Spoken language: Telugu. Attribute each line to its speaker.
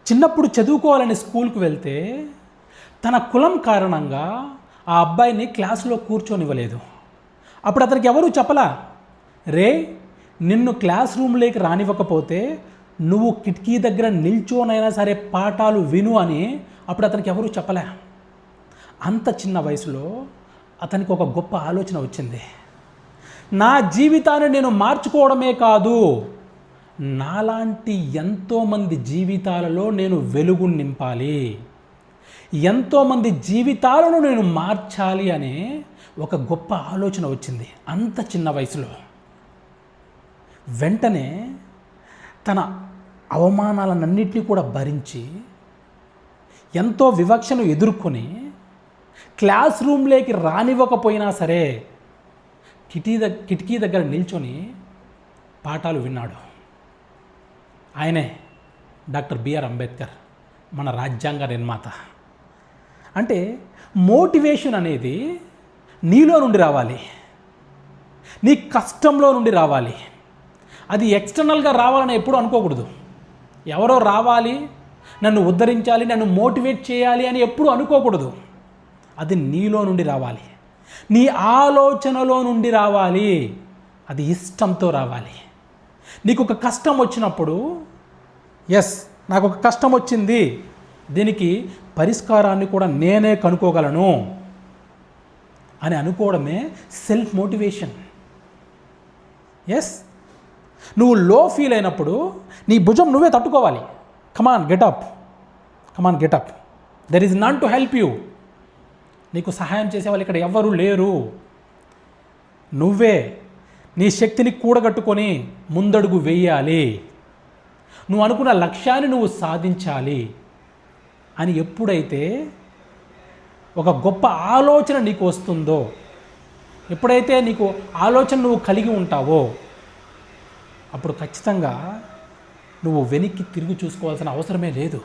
Speaker 1: చిన్నప్పుడు చదువుకోవాలని స్కూల్కి వెళ్తే తన కులం కారణంగా ఆ అబ్బాయిని క్లాసులో కూర్చొనివ్వలేదు. అప్పుడు అతనికి ఎవరూ చెప్పలా, రే నిన్ను క్లాస్ రూమ్లోకి రానివ్వకపోతే నువ్వు కిటికీ దగ్గర నిల్చోనైనా సరే పాఠాలు విను అని అప్పుడు అతనికి ఎవరూ చెప్పలే. అంత చిన్న వయసులో అతనికి ఒక గొప్ప ఆలోచన వచ్చింది. నా జీవితాన్ని నేను మార్చుకోవడమే కాదు, నాలాంటి ఎంతోమంది జీవితాలలో నేను వెలుగు నింపాలి, ఎంతోమంది జీవితాలను నేను మార్చాలి అనే ఒక గొప్ప ఆలోచన వచ్చింది అంత చిన్న వయసులో. వెంటనే తన అవమానాలన్నింటినీ కూడా భరించి ఎంతో వివక్షను ఎదుర్కొని క్లాస్ రూమ్లోకి రానివ్వకపోయినా సరే కిటికీ దగ్గర నిల్చొని పాఠాలు విన్నాడు. ఆయనే డాక్టర్ బిఆర్ అంబేద్కర్, మన రాజ్యాంగ నిర్మాత. అంటే మోటివేషన్ అనేది నీలో నుండి రావాలి, నీ కష్టంలో నుండి రావాలి. అది ఎక్స్టర్నల్గా రావాలని ఎప్పుడూ అనుకోకూడదు. ఎవరో రావాలి, నన్ను ఉద్ధరించాలి, నన్ను మోటివేట్ చేయాలి అని ఎప్పుడూ అనుకోకూడదు. అది నీలో నుండి రావాలి, నీ ఆలోచనలో నుండి రావాలి, అది ఇష్టంతో రావాలి. నీకు ఒక కష్టం వచ్చినప్పుడు, ఎస్ నాకు ఒక కష్టం వచ్చింది, దీనికి పరిష్కారాన్ని కూడా నేనే కనుక్కోగలను అని అనుకోవడమే సెల్ఫ్ మోటివేషన్. ఎస్, నువ్వు లో ఫీల్ అయినప్పుడు నీ భుజం నువ్వే తట్టుకోవాలి. Come on get up, come on get up, there is none to help you. నీకు సహాయం చేసేవాళ్ళు ఇక్కడ ఎవ్వరూ లేరు. నువ్వే నీ శక్తిని కూడగట్టుకొని ముందడుగు వేయాలి. నువ్వు అనుకున్న లక్ష్యాన్ని నువ్వు సాధించాలి అని ఎప్పుడైతే ఒక గొప్ప ఆలోచన నీకు వస్తుందో, ఎప్పుడైతే నీకు ఆలోచన నువ్వు కలిగి ఉంటావో, అప్పుడు ఖచ్చితంగా నువ్వు వెనక్కి తిరిగి చూసుకోవాల్సిన అవసరమే లేదు.